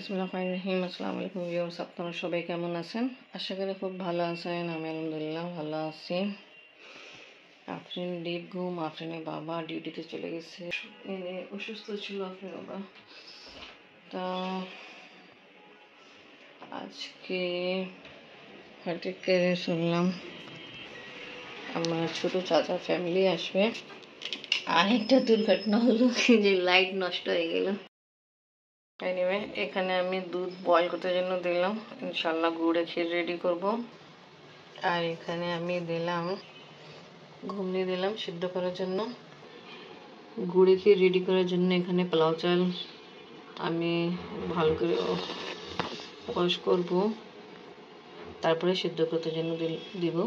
বিসমিল্লাহির আসসালামু আলাইকুম ভিউয়ার্স, আপনারা সবাই কেমন আছেন? আশা করি খুব ভালো আছেন। আমি আলহামদুলিল্লাহ ভালো আছি। আফরিন ডিপ ঘুম। আফরিনের বাবা ডিউটিতে চলে গেছে, অসুস্থ ছিল আফরিন বাবা। তা আজকে হঠাৎ করে শুনলাম আমার ছোট চাচা ফ্যামিলি আসবে। আরেকটা দুর্ঘটনা হলো যে লাইট নষ্ট হয়ে গেল। এনিওয়ে, এখানে আমি দুধ বয়েল করতে জন্য দিলাম, ইনশাল্লাহ গুড়ে ক্ষীর রেডি করব। আর এখানে আমি দিলাম ঘুগনি দিলাম সিদ্ধ করার জন্য। গুড়ে ক্ষীর রেডি করার জন্য এখানে পোলাও চাল আমি ভালো করে ওয়াশ করব, তারপরে সিদ্ধ করতে জন্য দিব।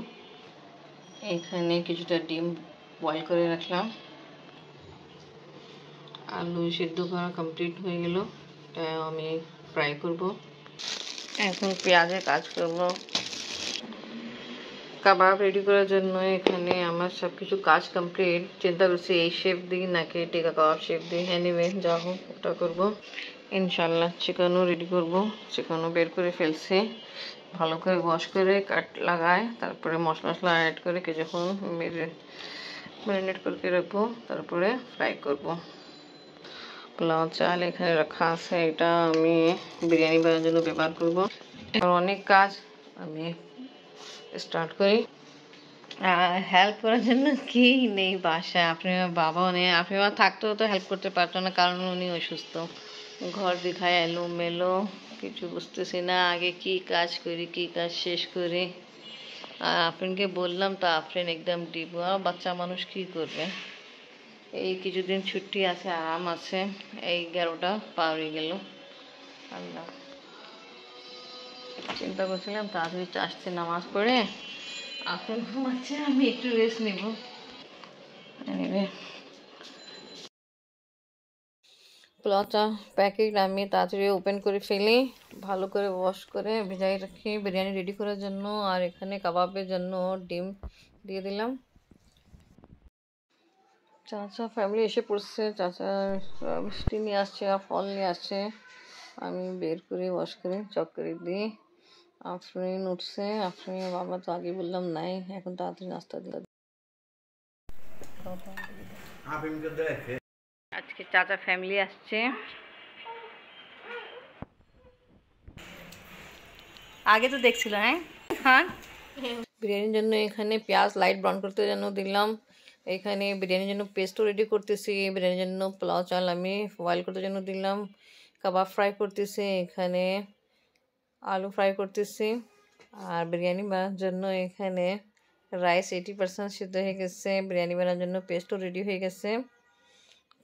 এখানে কিছুটা ডিম বয়েল করে রাখলাম। আলু সিদ্ধ করা কমপ্লিট হয়ে গেল, আমি ফ্রাই করব। এখন পেঁয়াজের কাজ করব। কাবাব রেডি করার জন্য এখানে আমার সব কিছু কাজ কমপ্লিট। চিন্তা করছি এই শেপ দিই নাকি টিকা কাবাব শেপ দিই। এনিওয়ে যা হোক ওটা করবো ইনশাল্লাহ। চিকেনও রেডি করব। চিকেনও বের করে ফেলছি, ভালো করে ওয়াশ করে কাট লাগায় তারপরে মশলা অ্যাড করে কিছুক্ষণ ম্যারিনেট করে রাখবো, তারপরে ফ্রাই করব। পোলাও চাল এখানে রাখা আছে, এটা আমি বিরিয়ানি বানানোর জন্য ব্যবহার করব। অনেক কাজ, আমি স্টার্ট করি। হেল্প করার জন্য কি নেই বাসায়, আপনার বাবাও নেই। আপনি বাবা থাকতেও তো হেল্প করতে পারতো না, কারণ উনি অসুস্থ। ঘর দেখায় এলোমেলো, কিছু বুঝতেছি না আগে কি কাজ করি কি কাজ শেষ করি। আফরিনকে বললাম তো আফরিন একদম ডিপ। বাচ্চা মানুষ কি করবে। এই কিছুদিন ছুটি আছে, আরাম আছে। এই 11টা পার হয়ে গেল। আল্লাহ, চিন্তা করছিলাম তাড়াতাড়ি আসছে নামাজ পড়ে আফরিন ঘুমাচ্ছে, আমি একটু রেস্ট নিব। পোলাওটা প্যাকেট আমি তাড়াতাড়ি ওপেন করে ফেলি, ভালো করে ওয়াশ করে ভেজাই রাখি বিরিয়ানি রেডি করার জন্য। আর এখানে কাবাবের জন্য ডিম দিয়ে দিলাম। চাচা ফ্যামিলি এসে পড়ছে, চাচা মিষ্টি নিয়ে আসছে আর ফল নিয়ে আসছে। আমি বের করে ওয়াশ করে চক করে দিই। আফরিন উঠছে, আফরিন বাবা তো আগে বললাম নাই, এখন তাড়াতাড়ি নাস্তা দিলাম। আজকে চাচা ফ্যামিলি আসছে। আগে তো দেখছিল। হ্যাঁ, বিরিয়ানির জন্য এখানে পেঁয়াজ লাইট ব্রাউন করতে জন্য দিলাম। এখানে বিরিয়ানির জন্য পেস্টও রেডি করতেছি। বিরিয়ানির জন্য পোলাও চাল আমি বয়েল করতে জন্য দিলাম। কাবাব ফ্রাই করতেছি, এখানে আলু ফ্রাই করতেছি। আর বিরিয়ানি বানানোর জন্য এখানে রাইস 80% সিদ্ধ হয়ে গেছে। বিরিয়ানি বানানোর জন্য পেস্টও রেডি হয়ে গেছে।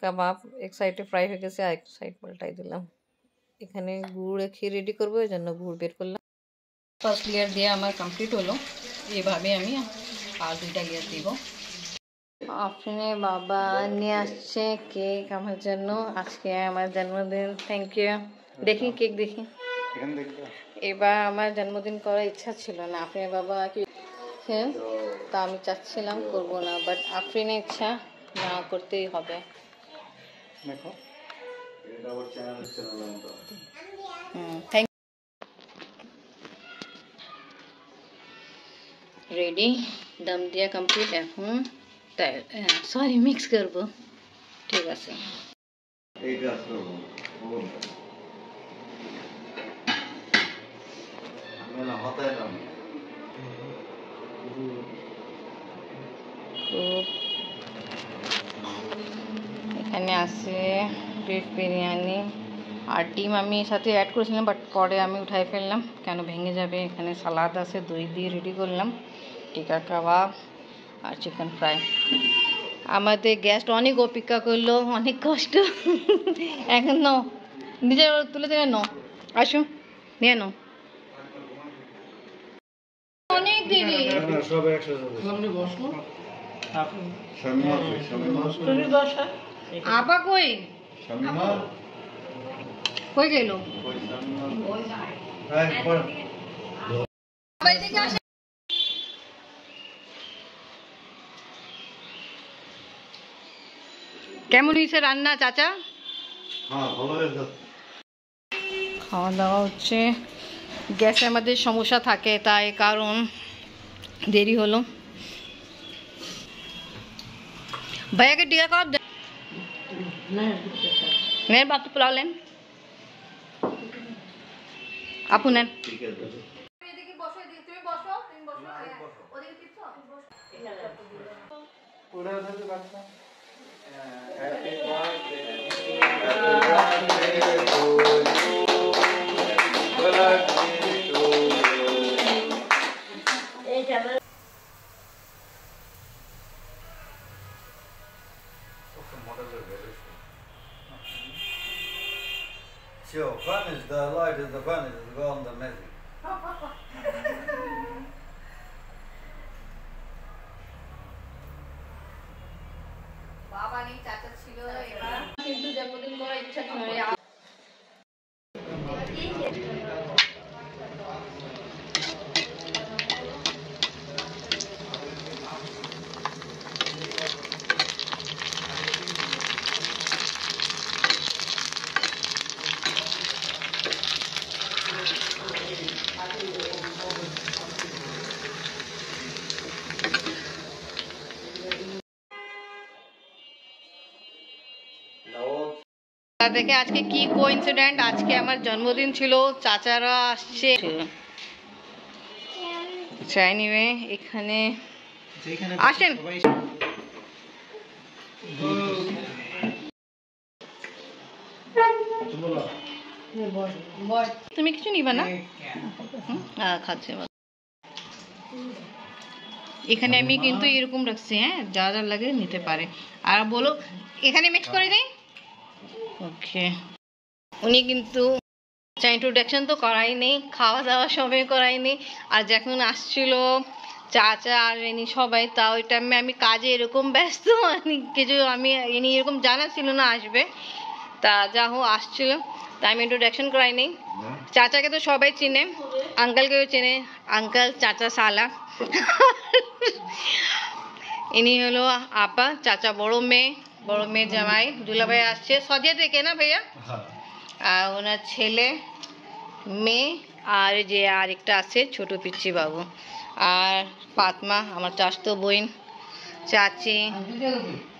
কাবাব এক সাইডে ফ্রাই হয়ে গেছে, আর এক সাইড পাল্টাই দিলাম। এখানে গুড়ে ক্ষীর রেডি করবো, এই জন্য গুড় বের করলাম। ফার্স্ট লেয়ার দিয়ে আমার কমপ্লিট হলো, এইভাবে আমি আর 2টা লেয়ার দিব। আফরিনের বাবা নিয়ে আসছে কেক আমার জন্য, আজকে আমার জন্মদিন। Thank you. দেখি কেক দেখি। এবার আমার জন্মদিন করার ইচ্ছা ছিল না, আফরিনের বাবা কি তা আমি চাচ্ছিলাম করব না, বাট আফরিনের ইচ্ছা, না করতেই হবে। থ্যাংক রেডি, দম দিয়া কমপ্লিট। এখন সরি মিক্স করবো, ঠিক আছে। এখানে আছে বিফ বিরিয়ানি আর ডিম আমি সাথে অ্যাড করেছিলাম, বাট পরে আমি উঠাই ফেললাম, কেন ভেঙে যাবে। এখানে সালাদ আছে, দই দিয়ে রেডি করলাম। টিকা কাবাব আর চিকেন ফ্রাই। আমাদের গেস্ট অনেক অপেক্ষা করলো, অনেক কষ্ট। এখন নো, নিজের তুলে দেবে, নো আসো নিয়ে নো। অনেক দেরি। আপা কই কই গেল? কেমন হয়েছে রান্না চাচা? খাওয়া দাওয়া হচ্ছে। গ্যাসের মধ্যে সমস্যা থাকে, তাই কারণ দেরি হলো। ভাইয়াকে টিকা কর নেন, বাপ তো পোলাও নেন, আপু নেন। Sure, furnace, the light is the furnace is gone, the magic. বাবা নেই, চাচা ছিল, এবার কিন্তু জন্মদিন করার ইচ্ছা ছিল। দেখে আজকে কি কোইন্সিডেন্ট, আজকে আমার জন্মদিন ছিল, চাচারা আসছে। এনিওয়ে এখানে আসেন। তুমি কিছু নিবা না? খাচ্ছে। এখানে আমি কিন্তু এরকম রাখছি, হ্যাঁ, যা যা লাগে নিতে পারে। আর বলো এখানে মিক্স করে দেই। ওকে, উনি কিন্তু ইন্ট্রোডাকশন তো করাই নেই, খাওয়া দাওয়া সবাই করাই নেই। আর যখন আসছিল চাচা আর ইনি সবাই, তাও ওই টাইমে আমি কাজে এরকম ব্যস্ত, কিছু আমি ইনি এরকম জানা ছিল না আসবে, তা যা হোক আসছিল, তা আমি ইন্ট্রোডাকশন করাই নেই। চাচাকে তো সবাই চিনে, আঙ্কেলকেও চেনে, আঙ্কেল চাচা সালা। ইনি হলো আপা, চাচা বড় মেয়ে জামাই দুলাভাই আসছে সদিয়া থেকে না ভাইয়া, আর ওনার ছেলে মেয়ে, আর যে আরেকটা আছে ছোট পিচ্চি বাবু, আর ফাতমা আমার চাচতো বোন,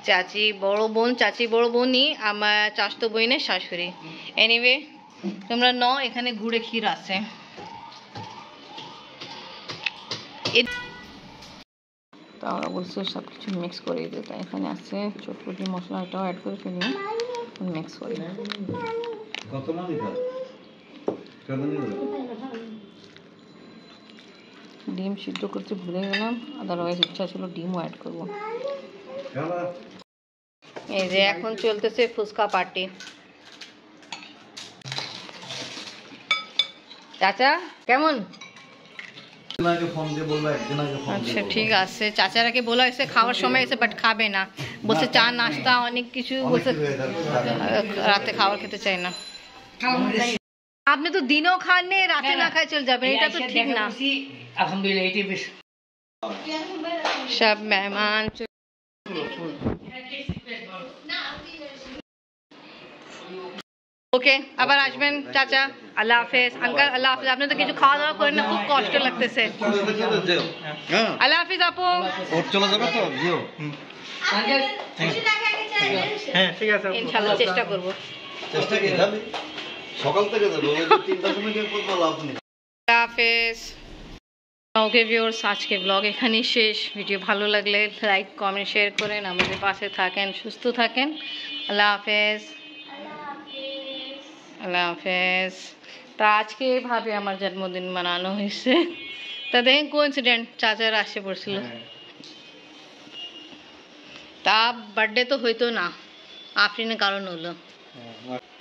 চাচি বড় বোনই আমার চাচতো বোনের শাশুড়ি। এনিওয়ে তোমরা এখানে ঘুরে ক্ষীর আছে। তা ওরা বলছে সব কিছু মিক্স করে দিতে, এখানে আছে চটপটি মশলাটাও অ্যাড করে ফেলি, মিক্স করে। ডিম সিদ্ধ করতে ভুলে গেলাম, আদারওয়াইজ ইচ্ছা ছিল ডিমও অ্যাড করবো। এই যে এখন চলতেছে ফুচকা পার্টি। চাচা কেমন? আচ্ছা ঠিক আছে, চাচারাকে বলা হয়েছে খাওয়ার সময় এসে, বাট খাবে না, বলছে চা নাস্তা অনেক কিছু বলছে, রাতে খাবার খেতে চাই না। আপনি তো দিনও খান নে, রাতে না খাই চলে যাবেন, এটা তো ঠিক না। সব মেহমান ওকে, আবার আসবেন চাচা। আল্লাহ হাফেজ আঙ্কেল, আল্লাহ হাফেজ। আপনি তো কিছু খাওয়া দাওয়া করেন না, খুব কষ্ট লাগতেছে। আল্লাহ হাফেজ আপু। চলে যাবে তো হ্যাঁ ঠিক আছে, ইনশাআল্লাহ চেষ্টা করব। চেষ্টা কি যাবে, সকাল থেকে যাবে, ওই 3টার সময় গিয়ে পড়বো লাভ নেই। আল্লাহ হাফেজ। ওকে ভিউয়ার্স, আজকে ব্লগ এখানেই শেষ। ভিডিও ভালো লাগলে লাইক কমেন্ট শেয়ার করেন, আমাদের পাশে থাকেন, সুস্থ থাকেন। আল্লাহ হাফেজ। আল্লাহ হাফেজ। তা আজকে এভাবে আমার জন্মদিন মানানো হয়েছে। তা দেখেন কোইন্সিডেন্ট, চাচার আসে পড়ছিল, তা বার্থডে তো হইতো না, আফরিনের কারণ হলো।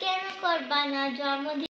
কেন করবা না জন্মদিন?